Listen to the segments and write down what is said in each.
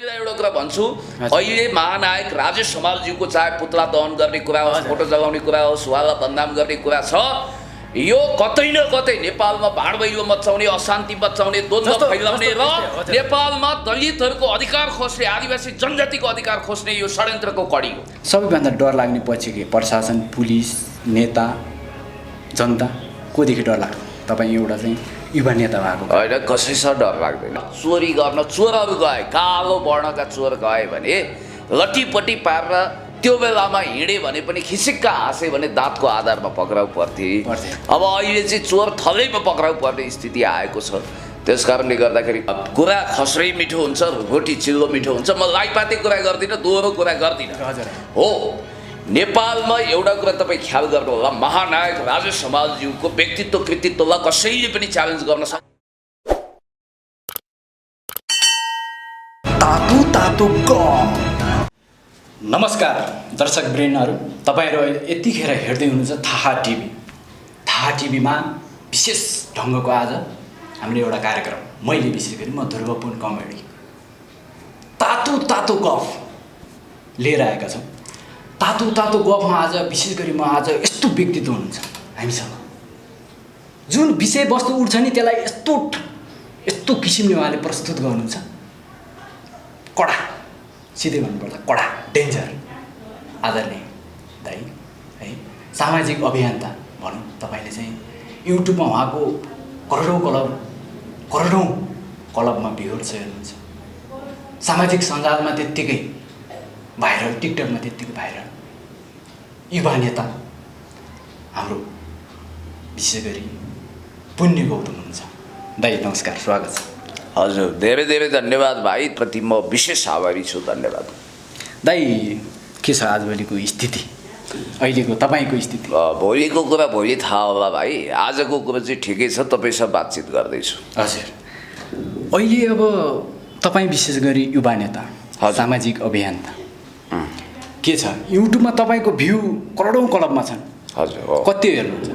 पहिला एउटा कुरा भन्छु अहिले महानायक राजेश हमालज्यूको चाहे पुतला दहन गर्ने कुरा होस् फोटो जगाउने कुरा होस् उहाँलाई बदनाम गर्ने कुरा छ यो कतै न कतै नेपालमा भाडभैलो मचाउने अशान्ति मचाउने द्वन्द्व फैलाउने र नेपालमा दलितहरूको अधिकार खोज्ने आदिवासी जनजातिको अधिकार खोज्ने यो षड्यन्त्रको कडी हो। सबैभन्दा डर लाग्ने पछि के प्रशासन पुलिस नेता जनता कोदेखि डर लाग्छ? तपाईँ एउटा चाहिँ युवा नेता भएको होइन कसैसँग डर लाग्दैन। चोरी गर्न चोरहरू गए कालो वर्णका चोर गए भने लट्टीपट्टी पारेर त्यो बेलामा हिँडे भने पनि खिसिक्का हाँसे भने दाँतको आधारमा पक्राउ पर्थे। अब अहिले चाहिँ चोर थलैमा पक्राउ पर्ने स्थिति आएको छ। त्यस कारणले गर्दाखेरि कुरा खस्रै मिठो हुन्छ रोटी चिल्लो मिठो हुन्छ। म लाइपाते कुरा गर्दिनँ दोहोरो कुरा गर्दिनँ हो। नेपालमा एउटा कुरा तपाईँ ख्याल गर्नु होला महानायक राजेश हमालज्यूको व्यक्तित्व कृतित्वलाई कसैले पनि च्यालेन्ज गर्न सक्छ। तातो तातो गफ। नमस्कार दर्शक वृन्दहरू, तपाईँहरू यतिखेर हेर्दै हुनुहुन्छ थाहा टिभी। थाहा टिभीमा विशेष ढङ्गको आज हामीले एउटा कार्यक्रम मैले विशेष गरी म ध्रुवपुन कमेडी तातो तातो गफ लिएर आएका छौँ। तातो तातो गफमा आज विशेष गरी म आज यस्तो व्यक्तित्व हुनुहुन्छ हामीसँग जुन विषयवस्तु उठ्छ नि त्यसलाई यस्तो किसिमले उहाँले प्रस्तुत गर्नुहुन्छ। कडा सिधै भन्नुपर्दा कडा डेन्जर आदरणीय दाइ है सामाजिक अभियन्ता भनौँ। तपाईँले चाहिँ युट्युबमा उहाँको करोडौँ क्लबमा भ्युर छ हेर्नुहुन्छ। सामाजिक सञ्जालमा त्यत्तिकै भाइरल, टिकटकमा त्यत्तिकै भाइरल युवा नेता हाम्रो विशेष गरी पुण्य गौतम हुनुहुन्छ। दाइ नमस्कार, स्वागत छ। हजुर धेरै धेरै धन्यवाद भाइ, प्रति म विशेष आभारी छु। धन्यवाद दाइ। के छ आजभोलिको स्थिति, अहिलेको तपाईँको स्थिति? भोलिको कुरा भोलि थाहा होला भाइ, आजको कुरा चाहिँ ठिकै छ। तपाईँसँग बातचित गर्दैछु। हजुर अहिले अब तपाईँ विशेष गरी युवा नेता सामाजिक अभियन्ता के छ युट्युबमा तपाईँको भ्यू करोडौँ क्लबमा छन्। हजुर कति हेर्नुहुन्छ?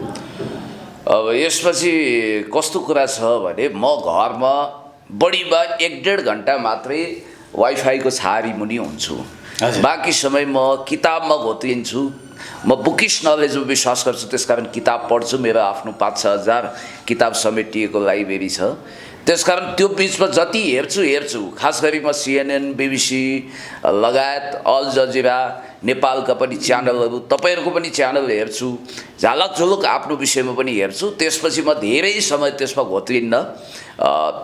अब यसपछि कस्तो कुरा छ भने म घरमा बढीमा 1-1.5 घन्टा मात्रै वाइफाईको छारी मुनि हुन्छु। बाँकी समय म किताबमा घोत्रिन्छु। म बुकिस नलेजमा विश्वास गर्छु, त्यसकारण किताब पढ्छु। मेरो आफ्नो 5-6 हजार किताब समेटिएको लाइब्रेरी छ। त्यसकारण त्यो बिचमा जति हेर्छु खास गरी म CNN BBC लगायत अल जजिरा नेपालका पनि च्यानलहरू तपाईँहरूको पनि च्यानल हेर्छु। झालक झुलुक आफ्नो विषयमा पनि हेर्छु। त्यसपछि म धेरै समय त्यसमा घोत्रिन्न।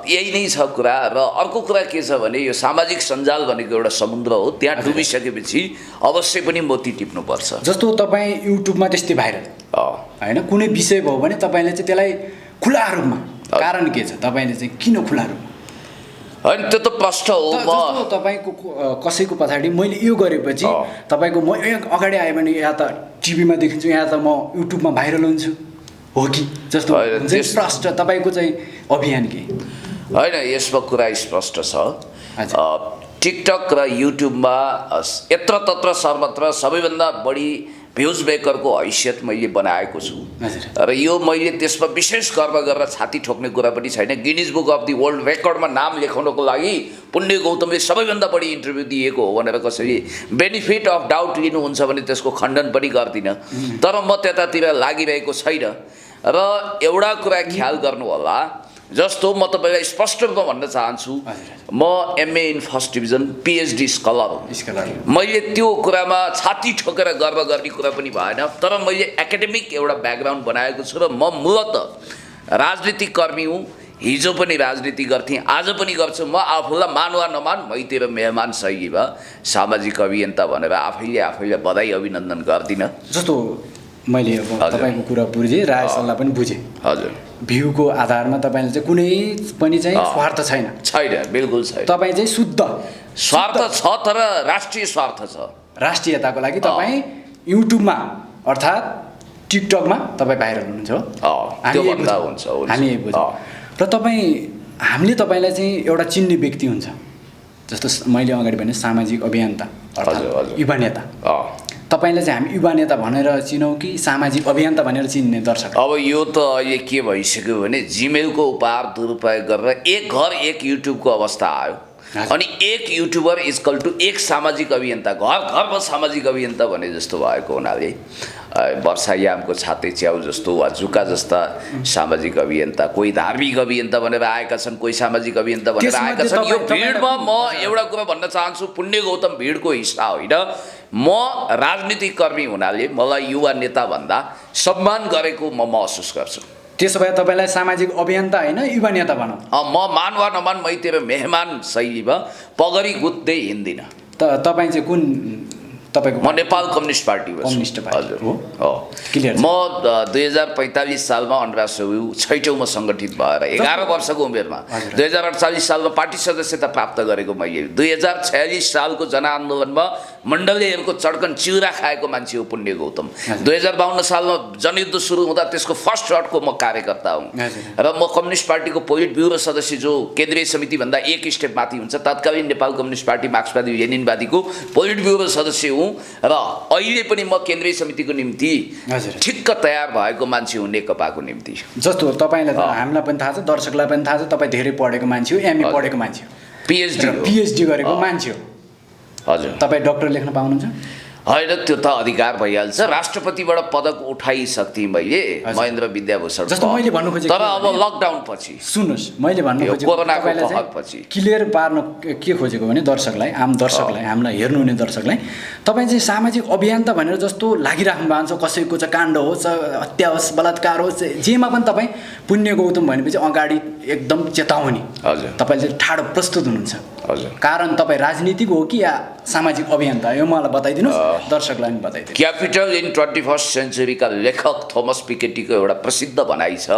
यही नै छ कुरा। र अर्को कुरा के छ भने यो सामाजिक सञ्जाल भनेको एउटा समुद्र हो, त्यहाँ डुबिसकेपछि अवश्य पनि मोती टिप्नुपर्छ। जस्तो तपाईँ युट्युबमा त्यस्तै भाइरल होइन, कुनै विषय भयो भने तपाईँले चाहिँ त्यसलाई खुला रूपमा, कारण के छ तपाईँले चाहिँ किन खुला रूपमा? होइन त्यो त प्रश्न हो। म तपाईँको कसैको पछाडि मैले यो गरेपछि तपाईँको म यहाँ अगाडि आयो भने यहाँ त टिभीमा देखिन्छु, यहाँ त म युट्युबमा भाइरल हुन्छु हो कि जस्तो प्रश्न तपाईँको चाहिँ अभियान के? होइन यसमा कुरा स्पष्ट छ। टिकटक र युट्युबमा यत्रतत्र सर्वत्र सबैभन्दा बढी भ्युज मेकरको हैसियत मैले बनाएको छु। र यो मैले त्यसमा विशेष गर्व गरेर छाती ठोक्ने कुरा पनि छैन। Guinness book of the world रेकर्डमा नाम लेखाउनको लागि पुण्य गौतमले सबैभन्दा बढी इन्टरभ्यू दिएको हो भनेर कसरी बेनिफिट अफ डाउट लिनुहुन्छ भने त्यसको खण्डन पनि गर्दिनँ। तर म त्यतातिर लागिरहेको छैन। र एउटा कुरा ख्याल गर्नु होला, जस्तो म तपाईँलाई स्पष्ट रूपमा भन्न चाहन्छु, म MA in first division PhD scholar हो। मैले त्यो कुरामा छाती ठोकेर गर्व गर्ने कुरा पनि भएन। तर मैले एकाडेमिक एउटा ब्याकग्राउन्ड बनाएको छु र म मूलतः राजनीतिक कर्मी हुँ। हिजो पनि राजनीति गर्थेँ, आज पनि गर्छु। म आफूलाई मान वा नमान मैते र मेहमान सही भए सामाजिक अभियन्ता भनेर आफैले बधाई अभिनन्दन गर्दिनँ। जस्तो मैले अब तपाईँको कुरा बुझेँ, राय सल्लाह पनि बुझेँ। हजुर भ्यूको आधारमा तपाईँले चाहिँ कुनै पनि चाहिँ स्वार्थ छैन? छैन, बिल्कुल छैन। तपाईँ चाहिँ शुद्ध स्वार्थ छ, तर राष्ट्रिय स्वार्थ छ। राष्ट्रियताको लागि तपाईँ युट्युबमा अर्थात् टिकटकमा तपाईँ भाइरल हुनुहुन्छ हो? हामी यही बुझ्छौँ। र हामीले तपाईँलाई चाहिँ एउटा चिन्ने व्यक्ति हुन्छ, जस्तो मैले अगाडि भने सामाजिक अभियन्ता अर्थात् युवा नेता। तपाईँलाई चाहिँ हामी युवा नेता भनेर चिनौँ कि सामाजिक अभियन्ता भनेर चिन्ने दर्शक? अब यो त अहिले के भइसक्यो भने जिमेलको उपहार दुरुपयोग गरेर एक घर एक युट्युबको अवस्था आयो। अनि एक युट्युबर इक्वल टु एक सामाजिक अभियन्ता, घर घरमा सामाजिक अभियन्ता भने जस्तो भएको हुनाले वर्षायामको छाते च्याउ जस्तो वा जुका जस्ता सामाजिक अभियन्ता, कोही धार्मिक अभियन्ता भनेर आएका छन्, कोही सामाजिक अभियन्ता भनेर आएका छन्। यो भिडमा म एउटा कुरा भन्न चाहन्छु, पुण्य गौतम भिडको हिस्सा होइन। म राजनीतिक कर्मी हुनाले मलाई युवा नेता भन्दा सम्मान गरेको म महसुस गर्छु। त्यसो भए तपाईँलाई सामाजिक अभियन्ता होइन युवा नेता भनौँ। म मान वा नमान मै तेरो मेहमान शैलीमा पगडी गुत्दै हिँड्दिनँ। तपाईँ चाहिँ कुन तपाईँको? म नेपाल कम्युनिस्ट पार्टी हो। कम्युनिस्ट पार्टी हजुर हो। क्लियर। म 2045 सालमा अन्डरासु 6औँ सङ्गठित भएर 11 वर्षको उमेरमा 2048 सालमा पार्टी सदस्यता प्राप्त गरेको मैले। 2046 सालको जनआन्दोलनमा मण्डलीहरूको चड्कन चिउरा खाएको मान्छे हो पुण्य गौतम। 2052 सालमा जनयुद्ध सुरु हुँदा त्यसको फर्स्ट रडको म कार्यकर्ता हुँ र म कम्युनिस्ट पार्टीको पोलिट ब्युरो सदस्य जो केन्द्रीय समितिभन्दा एक स्टेप माथि हुन्छ, तत्कालीन नेपाल कम्युनिस्ट पार्टी मार्क्सवादी लेनिनवादीको पोलिट ब्युरो सदस्य हुँ र अहिले पनि म केन्द्रीय समितिको निम्ति ठिक्क तयार भएको मान्छे हुँ नेकपाको निम्ति। जस्तो तपाईँलाई हामीलाई पनि थाहा छ, दर्शकलाई पनि थाहा छ, तपाईँ धेरै पढेको मान्छे हो, एमए पढेको मान्छे हो, पिएचडी गरेको मान्छे हो। हजुर। तपाईँ डक्टर लेख्न पाउनुहुन्छ? होइन, त्यो त अधिकार भइहाल्छ। राष्ट्रपतिबाट पदक उठाइसक्थेँ मैले, महेन्द्र विद्याभूषण। जस्तो मैले भन्नु खोजेको, तर अब लकडाउन पछि, सुन्नुहोस्, मैले भन्नु खोजेको कोरोनाको कहर पछि क्लियर पार्न के खोजेको भने दर्शकलाई, आम दर्शकलाई, हामीलाई हेर्नुहुने दर्शकलाई, तपाईँ चाहिँ सामाजिक अभियन्ता भनेर जस्तो लागिराख्नु भएको छ। कसैको चाहिँ काण्ड होस्, हत्या होस्, बलात्कार होस्, जेमा पनि तपाईँ पुण्य गौतम भनेपछि अगाडि एकदम चेतावनी। हजुर। तपाईँ चाहिँ ठाडो प्रस्तुत हुनुहुन्छ। हजुर। कारण तपाईँ राजनीतिक हो कि या सामाजिक अभियन्ता, यो मलाई बताइदिनुहोस्, दर्शकलाई पनि बताइदिनु। क्यापिटल इन 21st सेन्चुरीका लेखक थोमस पिकेटीको एउटा प्रसिद्ध भनाइ छ,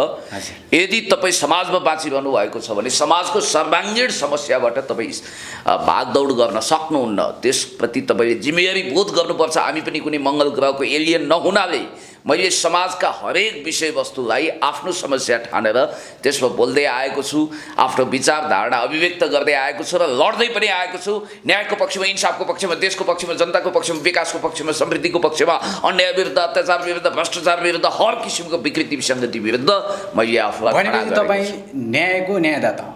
यदि तपाईँ समाजमा बाँचिरहनु भएको छ भने समाजको सर्वाङ्गीण समस्याबाट तपाईँ भागदौड गर्न सक्नुहुन्न। त्यसप्रति तपाईँले जिम्मेवारी बोध गर्नुपर्छ। हामी पनि कुनै मङ्गल ग्रहको एलियन नहुनाले मैले समाजका हरेक विषयवस्तुलाई आफ्नो समस्या ठानेर त्यसमा बोल्दै आएको छु, आफ्नो विचारधारणा अभिव्यक्त गर्दै आएको छु र लड्दै पनि आएको छु। न्यायको पक्षमा, इन्साफको पक्षमा, देशको पक्षमा, जनताको पक्षमा, विकासको पक्षमा, समृद्धिको पक्षमा, अन्याय विरुद्ध, अत्याचार विरुद्ध, भ्रष्टाचार विरुद्ध, हर किसिमको विकृति विसङ्गति विरुद्ध मैले आफूलाई खडा गरेको छु। तपाईँ न्यायको न्यायदाता हो।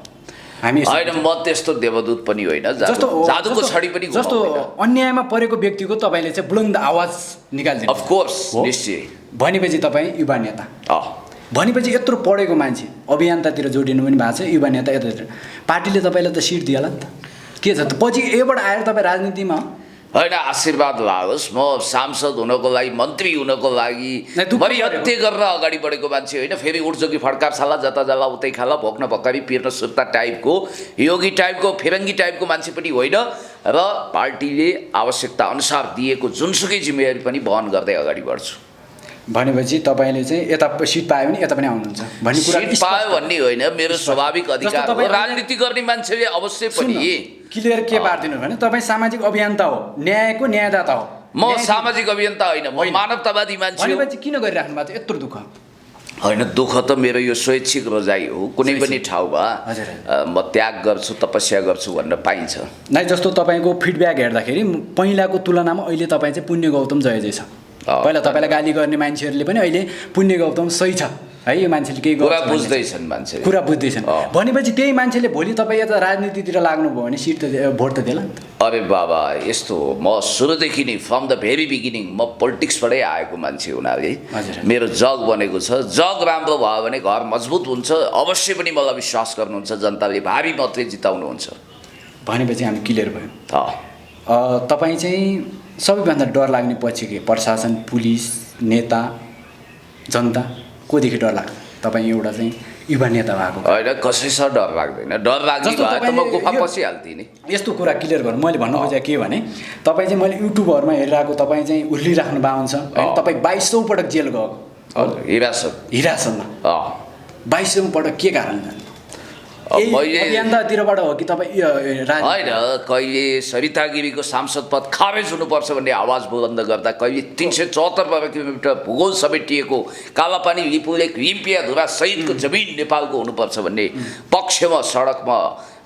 हामी होइन, म त्यस्तो देवदूत पनि होइन, जादुको छडी पनि जस्तो अन्यायमा परेको व्यक्तिको तपाईँले चाहिँ बुलन्द आवाज निकाल्दिनु। अफ कोर्स, निश्चय। भनेपछि तपाईँ युवा नेता भनेपछि यत्रो पढेको मान्छे अभियन्तातिर जोडिनु पनि भएको छ, युवा नेता यतातिर पार्टीले तपाईँलाई त सिट दिएला नि त। के छ त पछि यबाट आएर तपाईँ राजनीतिमा? होइन, आशीर्वाद लागोस्। म सांसद हुनको लागि, मन्त्री हुनको लागि बढी हत्या गरेर अगाडि बढेको मान्छे होइन। फेरि उठ्जोगी फड्कार छाला, जता जाला उतै खाला, भोक्न भक्करी पिर्न सुर्ता टाइपको, योगी टाइपको, फिरङ्गी टाइपको मान्छे पनि होइन र पार्टीले आवश्यकता अनुसार दिएको जुनसुकै जिम्मेवारी पनि वहन गर्दै अगाडि बढ्छु। भनेपछि तपाईँले चाहिँ यता सिट पायो भने यता पनि आउनुहुन्छ भन्ने कुरा? सिट पायो भन्ने होइन, मेरो स्वाभाविक अधिकार हो। राजनीति गर्ने मान्छेले अवश्य पनि क्लियर के पार्दिनु भने तपाईँ सामाजिक अभियन्ता हो, न्यायको न्यायदाता हो। म सामाजिक अभियन्ता होइन, म मानवतावादी मान्छे हो। भनेपछि किन गरिराख्नु भएको छ यत्रो दुःख? होइन, दुःख त मेरो यो स्वैच्छिक रोजाइ हो। कुनै पनि ठाउँमा म त्याग गर्छु, तपस्या गर्छु भन्न पाइन्छ नै। जस्तो तपाईँको फिडब्याक हेर्दाखेरि पहिलाको तुलनामा अहिले तपाईँ चाहिँ पुण्य गौतम जय जय छ। पहिला तपाईँलाई गाली गर्ने मान्छेहरूले पनि अहिले पुण्य गौतम सही छ है, यो मान्छेले केही कुरा बुझ्दैछन्, मान्छे कुरा बुझ्दैछन्। भनेपछि त्यही मान्छेले भोलि तपाईँ यता राजनीतितिर लाग्नुभयो भने सिट त भोट त देला नि त। अरे बाबा, यस्तो हो, म सुरुदेखि नै फ्रम द भेरी बिगिनिङ म पोलिटिक्सबाटै आएको मान्छे हुनाले मेरो जग बनेको छ। जग राम्रो भयो भने घर मजबुत हुन्छ। अवश्य पनि मलाई विश्वास गर्नुहुन्छ, जनताले भारी मतले जिताउनुहुन्छ। भनेपछि हामी क्लियर भयो। तपाईँ चाहिँ सबैभन्दा डर लाग्ने पछि के? प्रशासन, पुलिस, नेता, जनता, कोदेखि डर लाग्छ? तपाईँ एउटा चाहिँ युवा नेता भएको। होइन, कसैसँग डर लाग्दैन। डर लाग्ने भए त म गुफा पसिहाल्थेँ नि। यस्तो कुरा क्लियर गर्नु, मैले भन्नु खोजेको के भने तपाईँ चाहिँ मैले युट्युबहरूमा हेरिरहेको तपाईँ चाहिँ उर्लिराख्नु भएको हुन्छ होइन। तपाईँ 2200 पटक जेल गएको। हजुर, हिरासतमा 2200 पटक के कारण? अभियन्तातिरबाट हो कि तपाईँ? होइन, कहिले सरिता गिरीको सांसद पद खारेज हुनुपर्छ भन्ने आवाज बुलन्द गर्दा, कहिले 374 किलोमिटर भूगोल समेटिएको कालापानी, लिपुलेक, रिम्पिया धुरा सहितको जमिन नेपालको हुनुपर्छ भन्ने पक्षमा सडकमा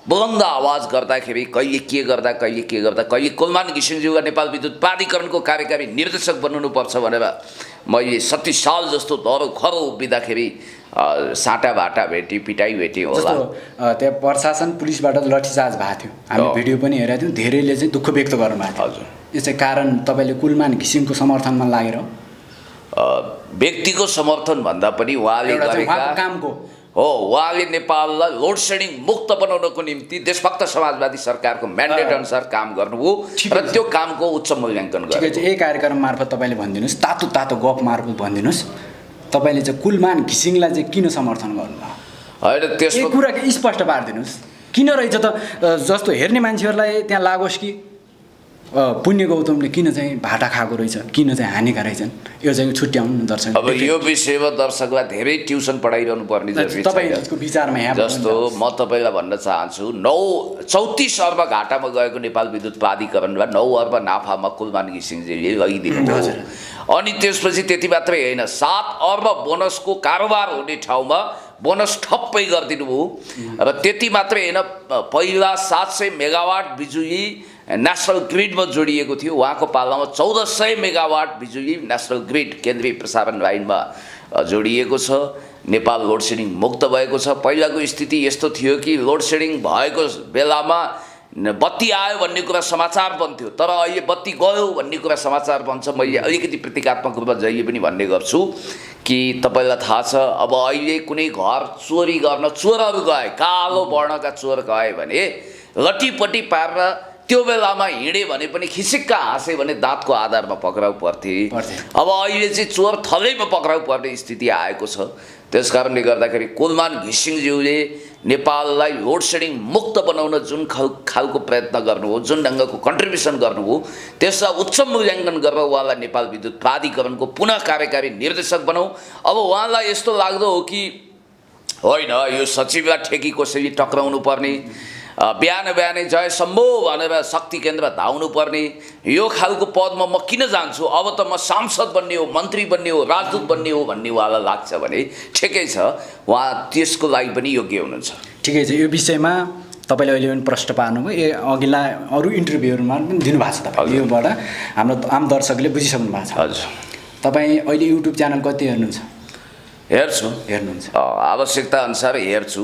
बुलन्द आवाज गर्दाखेरि कहिले के गर्दा कहिले कुलमान घिसिङज्यूका नेपाल विद्युत प्राधिकरणको कार्यकारी निर्देशक बन्नुपर्छ भनेर मैले 37 साल जस्तो दरो खरो उभिँदाखेरि साटा भाटा भेटी पिटाई भेटी होला। जस्तो त्यहाँ प्रशासन पुलिसबाट लाठीचार्ज भएको थियो, हामी भिडियो पनि हेरेका थियौँ, धेरैले चाहिँ दुःख व्यक्त गर्नुभएको थियो। हजुर, यो चाहिँ कारण तपाईँले कुलमान घिसिङको समर्थनमा लागेर व्यक्तिको समर्थन भन्दा पनि उहाँले गरेका कामको हो, उहाँले नेपाललाई लोड सेडिङ मुक्त बनाउनको निम्ति देशभक्त समाजवादी सरकारको म्यान्डेट अनुसार काम गर्नुभयो र त्यो कामको उच्च मूल्याङ्कन गर्नु। ठिकै छ, यही कार्यक्रम मार्फत तपाईँले भनिदिनुहोस्, तातो तातो गफ मार्फत भनिदिनुहोस्, तपाईँले चाहिँ कुलमान घिसिङलाई चाहिँ किन समर्थन गर्नुभयो? होइन, त्यसको कुरा स्पष्ट पारिदिनुहोस्, किन रहेछ त? जस्तो हेर्ने मान्छेहरूलाई त्यहाँ लागोस् कि पुण्य गौतमले किन चाहिँ भाटा खाएको रहेछ, किन चाहिँ हानेका रहेछन्, यो चाहिँ छुट्याउनु दर्शक। अब यो विषयमा दर्शकलाई धेरै ट्युसन पढाइरहनु पर्ने जरुरी छ। तपाईँको विचारमा यहाँ जस्तो म तपाईँलाई भन्न चाहन्छु, 34 अर्ब घाटामा गएको नेपाल विद्युत प्राधिकरणमा 9 अर्ब नाफामा कुलमान घिसिङजीले लगिदिनु भयो। अनि त्यसपछि त्यति मात्रै होइन, 7 अर्ब बोनसको कारोबार हुने ठाउँमा बोनस ठप्पै गरिदिनु भयो। र त्यति मात्रै होइन, पहिला 700 मेगावाट बिजुली नेसनल ग्रिडमा जोडिएको थियो, उहाँको पालामा 1400 मेगावाट बिजुली नेसनल ग्रिड केन्द्रीय प्रसारण लाइनमा जोडिएको छ। नेपाल लोड सेडिङ मुक्त भएको छ। पहिलाको स्थिति यस्तो थियो कि लोड सेडिङ भएको बेलामा बत्ती आयो भन्ने कुरा समाचार बन्थ्यो, तर अहिले बत्ती गयो भन्ने कुरा समाचार बन्छ। मैले अलिकति प्रतीकात्मक रूपमा जहिले पनि भन्ने गर्छु कि तपाईँलाई थाहा छ, अब अहिले कुनै घर चोरी गर्न चोरहरू गए, कालो वर्णका चोर गए भने लटीपट्टी पारेर त्यो बेलामा हिँडे भने पनि खिसिक्का हाँसे भने दाँतको आधारमा पक्राउ पर्थे। अब अहिले चाहिँ चोर थलैमा पक्राउ पर्ने स्थिति आएको छ। त्यस कारणले गर्दाखेरि कुलमान घिसिङज्यूले नेपाललाई लोड सेडिङ मुक्त बनाउन जुन खालको प्रयत्न गर्नुभयो, जुन ढङ्गको कन्ट्रिब्युसन गर्नुभयो, त्यसलाई उच्च मूल्याङ्कन गरेर उहाँलाई नेपाल विद्युत प्राधिकरणको पुनः कार्यकारी निर्देशक बनाऊ। अब उहाँलाई यस्तो लाग्दो हो कि होइन, यो सचिवलाई ठेकी कसरी टक्राउनु पर्ने, बिहानै जय शम्भो भनेर शक्ति केन्द्र धाउनु पर्ने, यो खालको पदमा म किन जान्छु, अब त म सांसद बन्ने हो, मन्त्री बन्ने हो, राजदूत बन्ने हो भन्ने उहाँलाई लाग्छ भने ठिकै छ, उहाँ त्यसको लागि पनि योग्य हुनुहुन्छ। ठिकै छ, यो विषयमा तपाईँले अहिले पनि प्रश्न पार्नुभयो, अघिल्ला अरू इन्टरभ्यूहरूमा पनि दिनुभएको छ तपाईँले, योबाट हाम्रो आम दर्शकले बुझिसक्नु भएको छ। हजुर, तपाईँ अहिले युट्युब च्यानल कति हेर्नुहुन्छ? हेर्नुहुन्छ, आवश्यकता अनुसार हेर्छु।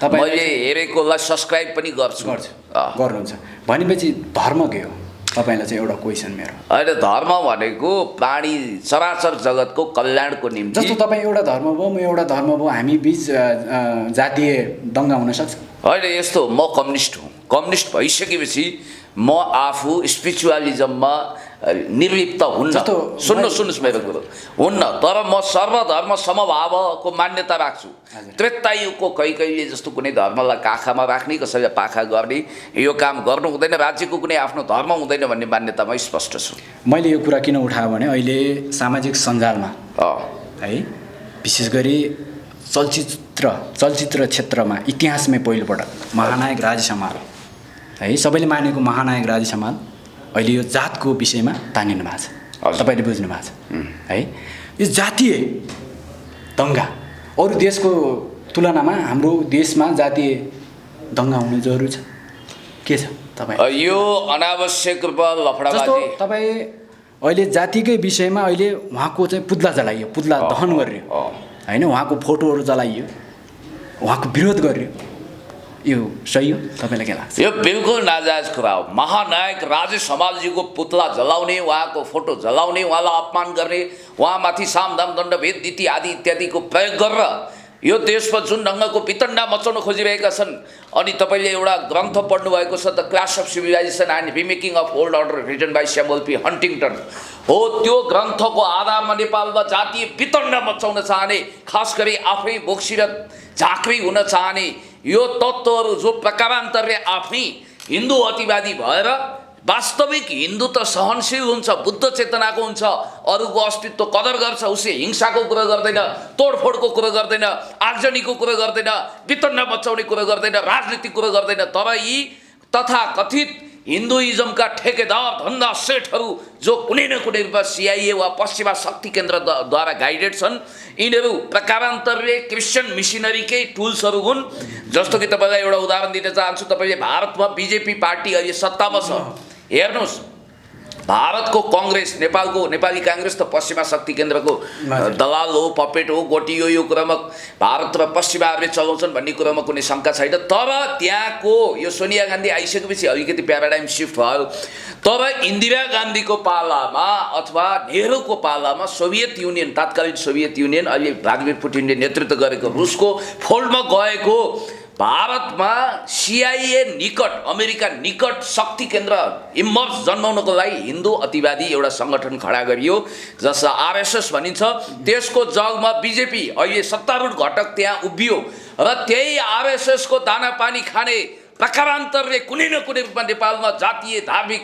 मैले हेरेकोलाई सब्सक्राइब पनि गर्छु। गर्नुहुन्छ भनेपछि धर्म के हो तपाईँलाई चाहिँ एउटा क्वेसन मेरो? अहिले धर्म भनेको प्राणी चराचर जगतको कल्याणको निम्ति। जस्तो तपाईँ एउटा धर्म भयो, म एउटा धर्म भयो, हामी बिच जातीय दङ्गा हुन सक्छ? होइन, यस्तो म कम्युनिस्ट हुँ। कम्युनिस्ट भइसकेपछि म आफू स्पिरिचुअलिजममा निर्लिप्त हुन्न। सुन्नुहोस् मेरो कुरो, हुन्न, तर म सर्वधर्म समभावको मान्यता राख्छु। त्रेतायुगको कहिले जस्तो कुनै धर्मलाई काखामा राख्ने, कसैलाई पाखा गर्ने, यो काम गर्नु हुँदैन, राज्यको कुनै आफ्नो धर्म हुँदैन भन्ने मान्यतामा स्पष्ट छु। मैले यो कुरा किन उठाएँ भने अहिले सामाजिक सञ्जालमा है, विशेष गरी चलचित्र क्षेत्रमा इतिहासमै पहिलोपटक महानायक राजेश हमाल है, सबैले मानेको महानायक राजेश हमाल अहिले यो जातको विषयमा तानिनु भएको छ। तपाईँले बुझ्नु भएको छ है, यो जातीय दङ्गा अरू देशको तुलनामा हाम्रो देशमा जातीय दङ्गा हुनु जरुरी छ के छ? तपाईँ यो अनावश्यक रूपमा लफडाबाजी। तपाईँ अहिले जातिकै विषयमा अहिले उहाँको चाहिँ पुतला जलाइयो, पुतला दहन गरियो होइन, उहाँको फोटोहरू जलाइयो, उहाँको विरोध गरियो, यो सही हो? तपाईँलाई के लाग्छ? यो बिल्कुल नाजायज कुरा हो। महानायक राजेश हमालजीको पुतला जलाउने, उहाँको फोटो जलाउने, उहाँलाई अपमान गर्ने, उहाँमाथि सामदाम दण्डभेद नीति आदि इत्यादिको प्रयोग गरेर यो देशमा जुन ढङ्गको वितण्डा मचाउन खोजिरहेका छन्। अनि तपाईँले एउटा ग्रन्थ पढ्नुभएको छ, the clash of civilisation and remaking of old order, written by Samuel P Huntington हो। त्यो ग्रन्थको आधारमा नेपालमा जातीय वितण्डा मचाउन चाहने, खास गरी आफै बोक्सी र झाँक्री हुन चाहने यो तत्त्वहरू जो प्रकारान्तरले आफै हिन्दू अतिवादी भएर वास्तविक हिन्दू त सहनशील हुन्छ, बुद्ध चेतनाको हुन्छ, अरूको अस्तित्व कदर गर्छ, उसले हिंसाको कुरा गर्दैन, तोडफोडको कुरा गर्दैन, आगजनीको कुरा गर्दैन, वितण्डा मचाउने कुरा गर्दैन, राजनीतिक कुरा गर्दैन। तर यी तथाकथित हिन्दुइजमका ठेकेदार धन्दा सेठहरू जो कुनै न कुनै रूपमा CIA वा पश्चिमा शक्ति केन्द्रद्वारा गाइडेड छन्, यिनीहरू प्रकारान्तरले क्रिस्चियन मिसनरीकै टुल्सहरू हुन्। जस्तो कि तपाईँलाई एउटा उदाहरण दिन चाहन्छु। तपाईँले भारतमा BJP पार्टी अहिले सत्तामा छ, हेर्नुहोस्, भारतको कांग्रेस, नेपालको नेपाली कांग्रेस त पश्चिमा शक्ति केन्द्रको दलाल हो, पपेट हो, गोटी हो। यो कुरामा भारत र पश्चिमाहरूले चलाउँछन् भन्ने कुरामा कुनै शङ्का छैन। तर त्यहाँको यो सोनिया गान्धी आइसकेपछि अलिकति प्याराडाइम सिफ्ट भयो। तर इन्दिरा गान्धीको पालामा अथवा नेहरूको पालामा सोभियत युनियन, तत्कालीन सोभियत युनियन, अहिले भ्लादिमिर पुटिनले नेतृत्व गरेको रुसको फोल्डमा गएको भारतमा CIA निकट, अमेरिका निकट शक्ति केन्द्र इमर्स जन्माउनको लागि हिन्दू अतिवादी एउटा सङ्गठन खडा गरियो जसलाई RSS भनिन्छ। त्यसको जगमा BJP अहिले सत्तारूढ घटक त्यहाँ उभियो र त्यही RSS को दाना पानी खाने प्रकारान्तरले कुनै न कुनै रूपमा नेपालमा जातीय, धार्मिक,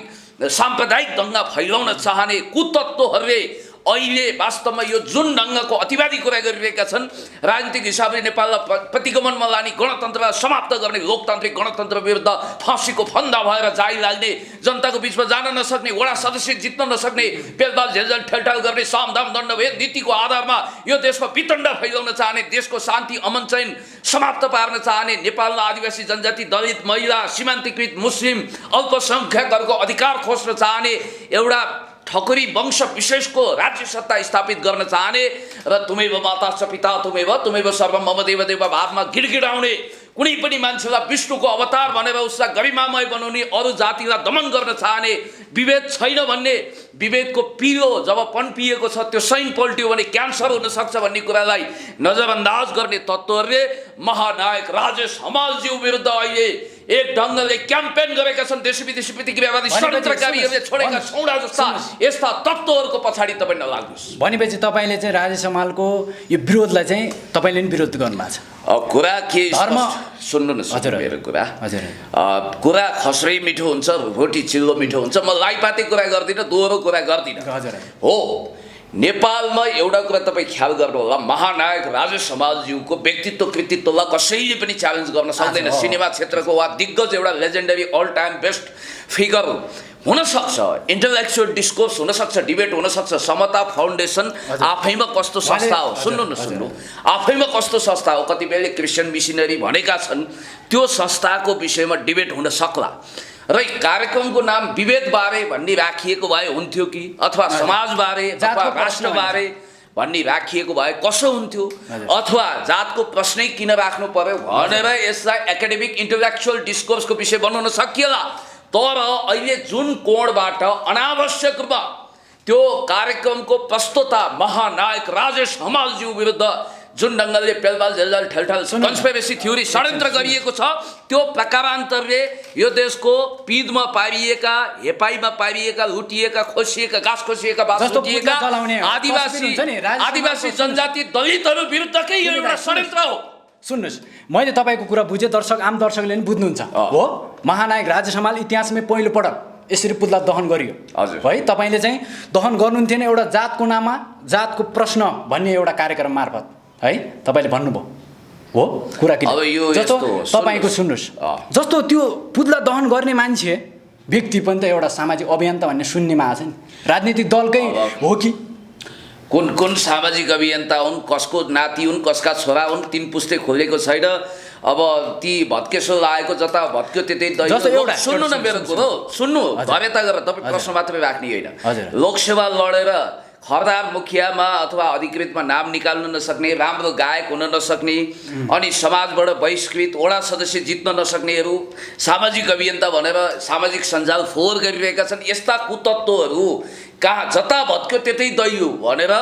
साम्प्रदायिक दङ्गा फैलाउन चाहने कुतत्त्वहरूले अहिले वास्तवमा यो जुन ढङ्गको अतिवादी कुरा गरिरहेका छन्, राजनीतिक हिसाबले नेपाललाई प्रतिगमनमा लाने, गणतन्त्रलाई समाप्त गर्ने, लोकतान्त्रिक गणतन्त्र विरुद्ध फाँसीको फन्दा भएर जारी लाग्ने, जनताको बिचमा जान नसक्ने, वडा सदस्य जित्न नसक्ने, पेलपाल झेलझेल ठेलठाल गर्ने, सामदाम दण्डभेद नीतिको आधारमा यो देशमा वितण्ड फैलाउन चाहने, देशको शान्ति अमन चैन समाप्त पार्न चाहने, नेपालमा आदिवासी जनजाति, दलित, महिला, सीमान्तकृत मुस्लिम अल्पसङ्ख्यकहरूको अधिकार खोज्न चाहने एउटा ठकुरी वंश विशेषको राज्य सत्ता स्थापित गर्न चाहने र तुमैव माता च पिता तुमैव सर्वम मम देव देव भावमा गिडगिडाउने, कुनै पनि मान्छेलाई विष्णुको अवतार भनेर उसलाई गरिमामय बनाउने, अरू जातिलाई दमन गर्न चाहने, विभेद छैन भन्ने, विभेदको पिलो जब पनपिएको छ त्यो सैन पल्ट्यो भने क्यान्सर हुन सक्छ भन्ने कुरालाई नजरअन्दाज गर्ने तत्त्वहरूले महानायक राजेश हमालज्यू विरुद्ध अहिले एक ढङ्गले क्याम्पेन गरेका छन्। देशी विदेशी प्रतिक्रियावादी षड्यन्त्रकारीहरूले छोडेका छौडा जस्ता यस्ता तत्त्वहरूको पछाडि तपाईँ नलाग्नुहोस्। भनेपछि तपाईँले चाहिँ राजेश हमालको यो विरोधलाई चाहिँ तपाईँले पनि विरोध गर्नुभएको छ। कुरा के सुन्नु न मेरो कुरा, कुरा खस्रै मिठो हुन्छ, रोटी चिल्लो मिठो हुन्छ। म लाइपाते कुरा गर्दिनँ, दोहोरो कुरा गर्दिनँ। हो, नेपालमा एउटा कुरा तपाईँ ख्याल गर्नु होला, महानायक राजेश हमालज्यूको व्यक्तित्व कृतित्वलाई कसैले पनि च्यालेन्ज गर्न सक्दैन। सिनेमा क्षेत्रको वा दिग्गज एउटा legendary all time best figure हुनसक्छ, इन्टेलेक्चुअल डिस्कोर्स हुनसक्छ, डिबेट हुनसक्छ। समता फाउन्डेसन आफैमा कस्तो संस्था हो, सुन्नु, आफैमा कस्तो संस्था हो, कतिपयले क्रिस्चियन मिसनरी भनेका छन्, त्यो संस्थाको विषयमा डिबेट हुन सक्ला र कार्यक्रमको नाम विभेदबारे भन्ने राखिएको भए हुन्थ्यो कि, अथवा समाजबारे अथवा राष्ट्रबारे भन्ने राखिएको भए कसो हुन्थ्यो, अथवा जातको प्रश्नै किन राख्नु पर्यो भनेर यसलाई एकाडेमिक इन्टेलेक्चुअल डिस्कोर्सको विषय बनाउन सकिएला। तर अहिले जुन कोणबाट अनावश्यक रूपमा त्यो कार्यक्रमको प्रस्तुता महानायक राजेश हमालज्यू विरुद्ध जुन ढङ्गले पेलपाल झेलझेल ठेलठाल कन्स्पिरेसी थ्योरी षड्यन्त्र गरिएको छ, त्यो प्रकारान्तरले यो देशको पिँधमा पारिएका, हेपाईमा पारिएका, लुटिएका, खोसिएका, घाँस खोसिएका, बास लुटिएका आदिवासी जनजाति दलितहरू विरुद्धकै यो एउटा षड्यन्त्र हो। सुन्नुहोस्, मैले तपाईँको कुरा बुझेँ, आम दर्शकले पनि बुझ्नुहुन्छ हो। महानायक राजेश हमाल इतिहासमै पहिलोपटक यसरी पुतला दहन गरियो है। तपाईँले चाहिँ दहन गर्नुहुन्थेन एउटा जातको नाममा, जातको प्रश्न भन्ने एउटा कार्यक्रम मार्फत है, तपाईँले भन्नुभयो हो कुरा के। जस्तो तपाईँको सुन्नुहोस्, जस्तो त्यो पुतला दहन गर्ने मान्छे व्यक्ति पनि त एउटा सामाजिक अभियन्ता भन्ने सुन्नेमा आएको छ नि, राजनीतिक दलकै हो कि कुन कुन सामाजिक अभियन्ता हुन्, कसको नाति हुन्, कसका छोरा हुन्, तीन पुस्ते खोलेको छैन। अब ती भत्केसो लागेको जता भत्क्यो त्यतै दैलो। सुन्नु न मेरो कुरो, सुन्नु, भरेता गरेर तपाईँ प्रश्न मात्रै राख्ने होइन। लोकसेवा लडेर खरदार मुखियामा अथवा अधिकृतमा नाम निकाल्न नसक्ने, राम्रो गायक हुन नसक्ने, अनि समाजबाट बहिष्कृत, वडा सदस्य जित्न नसक्नेहरू सामाजिक अभियन्ता भनेर सामाजिक सञ्जाल फोहोर गरिरहेका छन्। यस्ता कुतत्त्वहरू कहाँ जता भत्क्यो त्यतै दैयो भनेर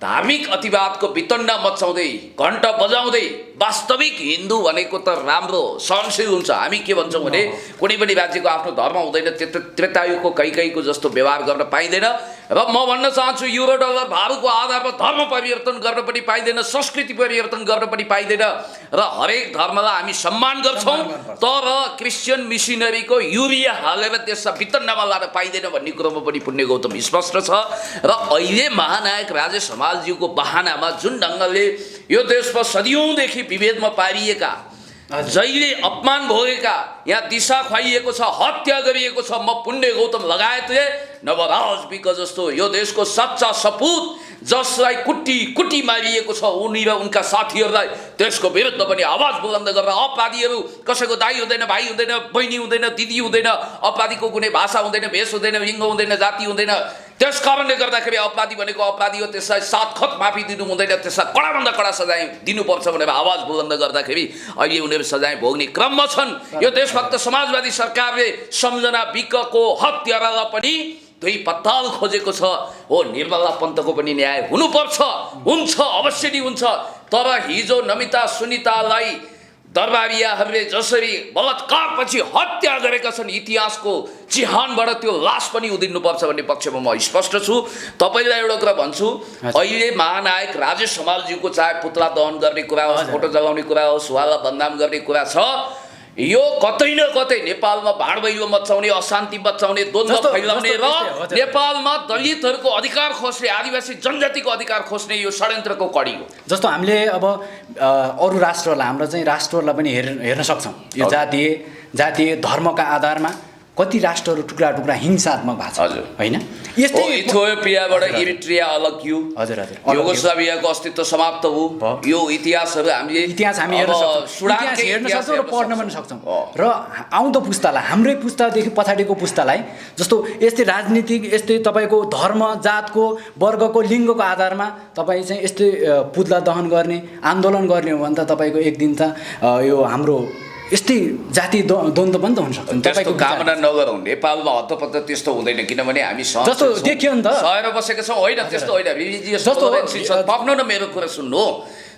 धार्मिक अतिवादको वितण्डा मचाउँदै, घण्टा बजाउँदै वास्तविक हिन्दू भनेको त राम्रो सहनशील हुन्छ। हामी के भन्छौँ भने कुनै पनि राज्यको आफ्नो धर्म हुँदैन, त्रेतायुगको कैकैको जस्तो व्यवहार गर्न पाइँदैन। र म भन्न चाहन्छु, युरो डलर भारूको आधारमा धर्म परिवर्तन गर्न पनि पाइँदैन, संस्कृति परिवर्तन गर्न पनि पाइँदैन, र हरेक धर्मलाई हामी सम्मान गर्छौँ। तर क्रिस्चियन मिसनरीको युरिया हालेर त्यसलाई वितण्डामा लान पाइँदैन भन्ने कुरोमा पनि पुण्य गौतम स्पष्ट छ। र अहिले महानायक राजेश हमालज्यूको बहानामा जुन ढङ्गले यो देशमा सदियौँदेखि विभेदमा पारिएका जहिले अपमान भोगेका, यहाँ दिशा खुवाइएको छ, हत्या गरिएको छ, म पुण्य गौतम लगायतले नवराज विक जस्तो यो देशको सच्चा सपूत जसलाई कुटी कुटी मारिएको छ उनी र उनका साथीहरूलाई त्यसको विरुद्ध पनि आवाज बुलन्द गरेर अपराधीहरू कसैको दाइ हुँदैन, भाइ हुँदैन, बहिनी हुँदैन, दिदी हुँदैन, अपराधीको कुनै भाषा हुँदैन, भेष हुँदैन, लिङ्ग हुँदैन, जाति हुँदैन। त्यस कारणले गर्दाखेरि अपराधी भनेको अपराधी हो, त्यसलाई सातखत माफी दिनु हुँदैन, त्यसलाई कडाभन्दा कडा सजाय दिनुपर्छ भनेर आवाज बुलन्द गर्दाखेरि अहिले उनीहरू सजाय भोग्ने क्रममा छन्। यो देशभक्त समाजवादी सरकारले सम्झना विकको हत्यारालाई पनि दुई पत्ताल खोजेको छ। हो, निर्मला पन्तको पनि न्याय हुनुपर्छ, हुन्छ, अवश्य नै हुन्छ। तर हिजो नमिता सुनितालाई दरबारियाहरूले जसरी बलात्कारपछि हत्या गरेका छन्, इतिहासको चिहानबाट त्यो लास पनि उदिनुपर्छ भन्ने पक्षमा म स्पष्ट छु। तपाईँलाई एउटा कुरा भन्छु, अहिले महानायक राजेश हमालज्यूको चाहे पुतला दहन गर्ने कुरा होस्, फोटो जलाउने कुरा होस्, उहाँलाई बदनाम गर्ने कुरा छ, यो कतै न कतै नेपालमा भाँडभैलो मचाउने, अशान्ति मचाउने, द्वन्द्व फैलाउने र नेपालमा दलितहरूको अधिकार खोज्ने, आदिवासी जनजातिको अधिकार खोज्ने यो षड्यन्त्रको कडी हो। जस्तो हामीले अब अरू राष्ट्रहरूलाई, हाम्रो चाहिँ राष्ट्रहरूलाई पनि हेर्न सक्छौँ। यो जातीय धर्मका आधारमा कति राष्ट्रहरू टुक्रा टुक्रा हिंसात्मक भएको छ, हजुर, होइन? यस्तै इथियोपियाबाट इरिट्रिया अलग कियो, हजुर, युगोस्लाभियाको अस्तित्व समाप्त हो। यो इतिहासहरू हामी हेर्न सक्छौँ र पढ्न पनि सक्छौँ। र आउँदो पुस्तालाई, हाम्रै पुस्तादेखि पछाडिको पुस्तालाई जस्तो यस्तै राजनीतिक, यस्तै तपाईँको धर्म, जातको, वर्गको, लिङ्गको आधारमा तपाईँ चाहिँ यस्तै पुतला दहन गर्ने, आन्दोलन गर्ने हो भने त तपाईँको एक दिन त यो हाम्रो यस्तै जाति द्वन्द्व पनि त हुनसक्छ। तपाईँको कामना नगरौँ, नेपालमा हतपत्त त्यस्तो हुँदैन, किनभने हामी जस्तो देखियो नि त सहेर बसेका छौँ, होइन त्यस्तो होइन। रिलिजियस पक्नु न, मेरो कुरा सुन्नु।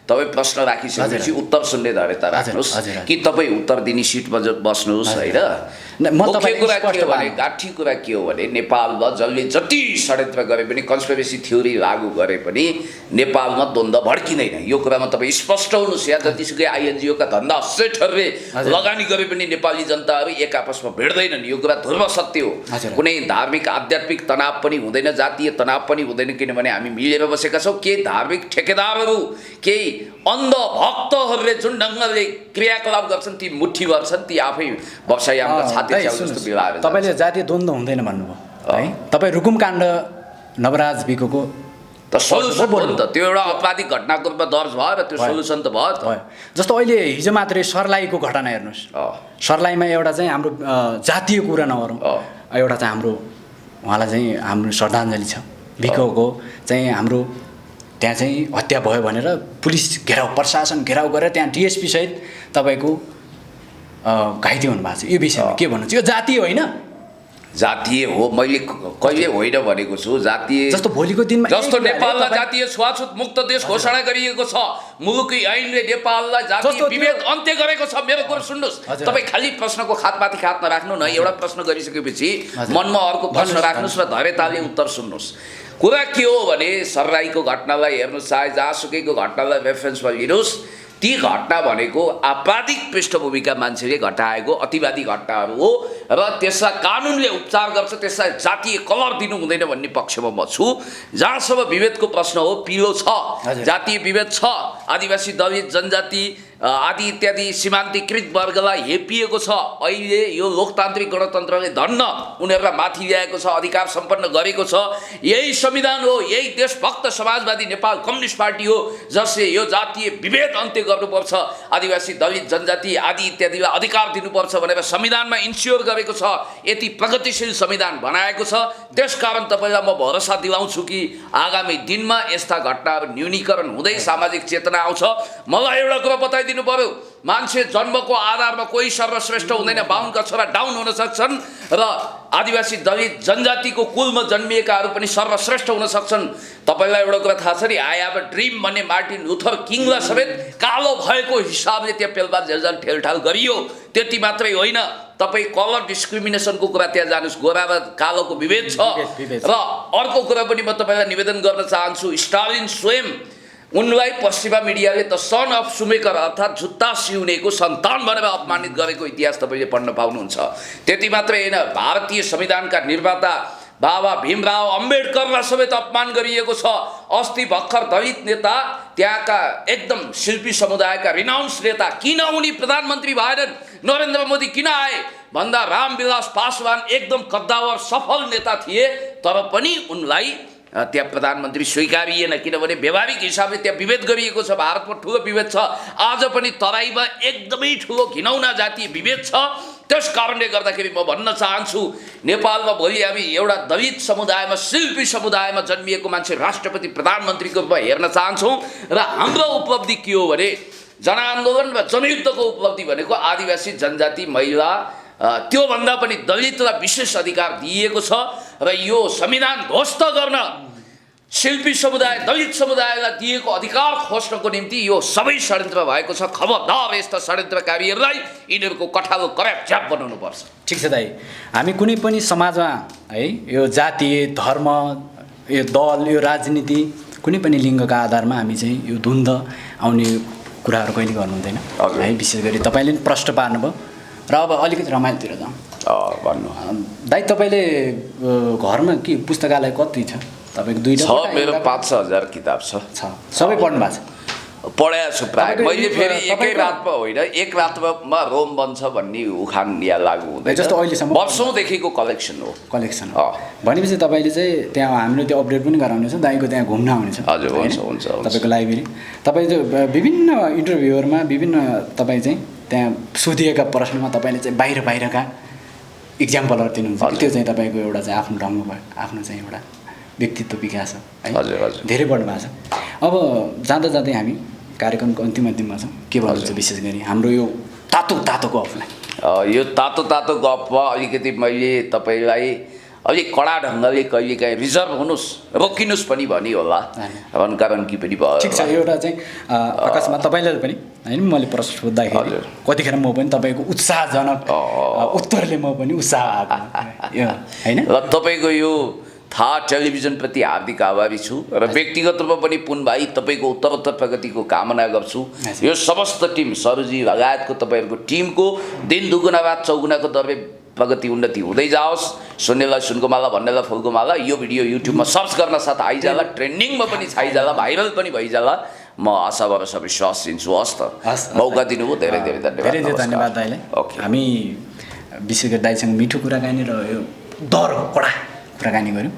तपाईँ प्रश्न राखिसकेपछि उत्तर सुन्ने धैर्यता राख्नुहोस् कि तपाईँ उत्तर दिने सिटमा बस्नुहोस्, होइन? मुख्य कुरा के हो भने, गाठी कुरा के हो भने, नेपालमा जसले जति षड्यन्त्र गरे पनि, कन्स्पिरेसी थ्योरी लागू गरे पनि नेपालमा द्वन्द्व भड्किँदैन। यो कुरामा तपाईँ स्पष्ट हुनुहोस्। या जतिसुकै आइएनजिओका धन्दा सेटहरूले लगानी गरे पनि नेपाली जनताहरू एक आपसमा भिड्दैनन्, यो कुरा ध्रुव सत्य हो। कुनै धार्मिक आध्यात्मिक तनाव पनि हुँदैन, जातीय तनाव पनि हुँदैन, किनभने हामी मिलेर बसेका छौँ। केही धार्मिक ठेकेदारहरू, केही अन्ध भक्तहरूले जुन ढङ्गले क्रियाकलाप गर्छन् ती मुठीभर छन्, ती आफै व्यवसायका छाती च्याउ जस्तो बिलाएर। तपाईँले जातीय द्वन्द्व हुँदैन भन्नुभयो है? तपाईँ रुकुम काण्ड नवराज विकको त सोलुसन हो नि त, त्यो एउटा अपराधिक घटनाको रूपमा दर्ज भयो र त्यो सोलुसन त भयो। जस्तो अहिले हिजो मात्रै सर्लाहीको घटना हेर्नुहोस्। सर्लाहीमा एउटा चाहिँ हाम्रो जातीय कुरा नगरौँ, एउटा चाहिँ हाम्रो उहाँलाई चाहिँ हाम्रो श्रद्धाञ्जली छ। विकको चाहिँ हाम्रो त्यहाँ चाहिँ हत्या भयो भनेर पुलिस घेराउ, प्रशासन घेराउ गरेर त्यहाँ डिएसपी सहित तपाईँको घाइते हुनुभएको छ। यो विषयमा के भन्नुहुन्छ? यो जातीय होइन? जातीय हो, मैले कहिले होइन भनेको छु। जातीय जस्तो भोलिको दिनमा जस्तो नेपाललाई जातीय छुवाछुत मुक्त देश घोषणा गरिएको छ, मुलुकी ऐनले नेपाललाई जातीय विभेद अन्त्य गरेको छ। मेरो कुरा सुन्नुहोस्, तपाईँ खालि प्रश्नको खातमाथि खात नराख्नु न। एउटा प्रश्न गरिसकेपछि मनमा अर्को प्रश्न राख्नुहोस् र धैर्यताले उत्तर सुन्नुहोस्। कुरा के हो भने, सर्लाहीको घटनालाई हेर्नुहोस्, चाहे जहाँसुकैको घटनालाई रेफरेन्समा लिनुहोस्, ती घटना भनेको आपराधिक पृष्ठभूमिका मान्छेले घटाएको अतिवादी घटनाहरू हो र त्यसलाई कानुनले उपचार गर्छ, त्यसलाई जातीय कलर दिनु हुँदैन भन्ने पक्षमा म छु। जहाँसम्म विभेदको प्रश्न हो, पिलो छ, जातीय विभेद छ, आदिवासी दलित जनजाति आदि इत्यादि सीमान्तकृत वर्गलाई हेपिएको छ। अहिले यो लोकतान्त्रिक गणतन्त्रले धन्न उनीहरूलाई माथि ल्याएको छ, अधिकार सम्पन्न गरेको छ। यही संविधान हो, यही देशभक्त समाजवादी नेपाल कम्युनिस्ट पार्टी हो जसले यो जातीय विभेद अन्त्य गर्नुपर्छ, आदिवासी दलित जनजाति आदि इत्यादिलाई अधिकार दिनुपर्छ भनेर संविधानमा इन्स्योर गरेको छ। यति प्रगतिशील संविधान बनाएको छ। त्यसकारण तपाईँलाई म भरोसा दिलाउँछु कि आगामी दिनमा यस्ता घटनाहरू न्यूनीकरण हुँदै सामाजिक चेतना आउँछ। मलाई एउटा कुरा बताइदिनु पर्यो, मान्छे जन्मको आधारमा कोही सर्वश्रेष्ठ हुँदैन। 52 छोरा डाउन हुन सक्छन् र आदिवासी दलित जनजातिको कुलमा जन्मिएकाहरू पनि सर्वश्रेष्ठ हुन सक्छन्। तपाईँलाई एउटा कुरा थाहा छ नि, आई हेभ अ ड्रिम भन्ने मार्टिन लुथर किङलाई समेत कालो भएको हिसाबले त्यहाँ पेलबार जेलजाल ठेलठाल गरियो। त्यति मात्रै होइन, तपाईँ कलर डिस्क्रिमिनेसनको कुरा त्यहाँ जानुहोस्, गोरा र कालोको विभेद छ। र अर्को कुरा पनि म तपाईँलाई निवेदन गर्न चाहन्छु, स्टालिन स्वयं उनलाई पश्चिमा मिडियाले द सन अफ सुमेकर अर्थात् जुत्ता सिउनेको सन्तान भनेर अपमानित गरेको इतिहास तपाईँले पढ्न पाउनुहुन्छ। त्यति मात्रै होइन, भारतीय संविधानका निर्माता बाबा भीमराव अम्बेडकरलाई समेत अपमान गरिएको छ। अस्ति भर्खर दलित नेता त्यहाँका एकदम शिल्पी समुदायका रिनाउन्स नेता किन उनी प्रधानमन्त्री भएनन्, नरेन्द्र मोदी किन आए भन्दा रामविलास पासवान एकदम कद्दावर सफल नेता थिए, तर पनि उनलाई त्यहाँ प्रधानमन्त्री स्वीकारिएन, किनभने व्यावहारिक हिसाबले त्यहाँ विभेद गरिएको छ। भारतमा ठुलो विभेद छ, आज पनि तराईमा एकदमै ठुलो घिनौना जातीय विभेद छ। त्यस कारणले गर्दाखेरि म भन्न चाहन्छु, नेपालमा भोलि हामी एउटा दलित समुदायमा शिल्पी समुदायमा जन्मिएको मान्छे राष्ट्रपति प्रधानमन्त्रीको रूपमा हेर्न चाहन्छौँ। र हाम्रो उपलब्धि के हो भने जनआन्दोलन र जनयुद्धको उपलब्धि भनेको आदिवासी जनजाति महिला त्योभन्दा पनि दलितलाई विशेष अधिकार दिइएको छ। र यो संविधान ध्वस्त गर्न शिल्पी समुदाय दलित समुदायलाई दिएको अधिकार खोज्नको निम्ति यो सबै षड्यन्त्र भएको छ। खबरदार यस्ता षड्यन्त्रकारीहरूलाई यिनीहरूको कठालो कराप बनाउनुपर्छ। ठिक छ दाइ, हामी कुनै पनि समाजमा है यो जातीय धर्म यो दल यो राजनीति कुनै पनि लिङ्गका आधारमा हामी चाहिँ यो द्वन्द्व आउने कुराहरू कहिले गर्नु हुँदैन है। विशेष गरी तपाईँले पनि प्रश्न पार्नुभयो र अब अलिकति रमाइलोतिर जाउँ। भन्नु दाइ, तपाईँले घरमा के पुस्तकालय कति छ तपाईँको? 2 छ, मेरो 5-6 हजार किताब छ। सबै पढ्नु भएको छ? पढाएको छु प्राय। मैले फेरि एकै रातमा होइन, एक रातमा रोम बन्छ भन्ने उखान यहाँ लागु हुँदैन। जस्तो अहिलेसम्म वर्षौँदेखिको कलेक्सन हो। भनेपछि तपाईँले चाहिँ त्यहाँ हामीले त्यो अपडेट पनि गराउनेछ, दाइको त्यहाँ घुम्न आउनेछ। हजुर, हुन्छ तपाईँको लाइब्रेरी। तपाईँ चाहिँ विभिन्न इन्टरभ्यूहरूमा विभिन्न तपाईँ चाहिँ त्यहाँ सोधिएका प्रश्नमा तपाईँले चाहिँ बाहिरका इक्जाम्पलहरू दिनुहुन्छ। त्यो चाहिँ तपाईँको एउटा चाहिँ आफ्नो ढङ्ग भयो, आफ्नो चाहिँ एउटा व्यक्तित्व विकास हो है। हजुर धेरै बढ्नु भएको छ। अब जाँदा जाँदै हामी कार्यक्रमको अन्तिममा छौँ। के भन्नुहुन्छ विशेष गरी हाम्रो यो तातो गफलाई? यो तातो गफमा अलिकति मैले तपाईँलाई अलिक कडा ढङ्गले कहिलेकाहीँ रिजर्भ हुनुहोस्, रोकिनुहोस् पनि भनी होला, कारण कि पनि भयो। ठिक छ, एउटा चाहिँ अकस्मात तपाईँलाई पनि होइन मैले प्रश्न सोद्धाखेरि कतिखेर म पनि तपाईँको उत्साहजनक उत्तरले म पनि उत्साह आएको होइन। र तपाईँको यो थाहा टेलिभिजनप्रति हार्दिक आभारी छु र व्यक्तिगत रूपमा पनि पुन भाइ तपाईँको उत्तरोत्तर प्रगतिको कामना गर्छु। यो समस्त टिम सरुजी लगायतको तपाईँहरूको टिमको दिन दुगुना रात चौगुनाको दरले प्रगति उन्नति हुँदै जाओस्। सुन्नेलाई सुनको माला, भन्नेलाई फुलको माला। यो भिडियो युट्युबमा सर्च गर्न साथ आइजाला, ट्रेन्डिङमा पनि छाइजाला, भाइरल पनि भइजाला। म आशा भरोसा विश्वास दिन्छु। हस् त, मौका दिनुभयो, धेरै धेरै धन्यवाद। धन्यवाद दाइलाई। हामी विशेष गरी दाइसँग मिठो कुराकानी र यो कडा कुराकानी गऱ्यौँ।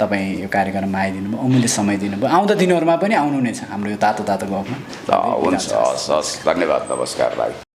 तपाईँ यो कार्यक्रममा आइदिनु भयो, अमूल्य समय दिनुभयो। आउँदो दिनहरूमा पनि आउनु नै छ हाम्रो यो तातो गफमा। हुन्छ, हस्, धन्यवाद, नमस्कार भाइ।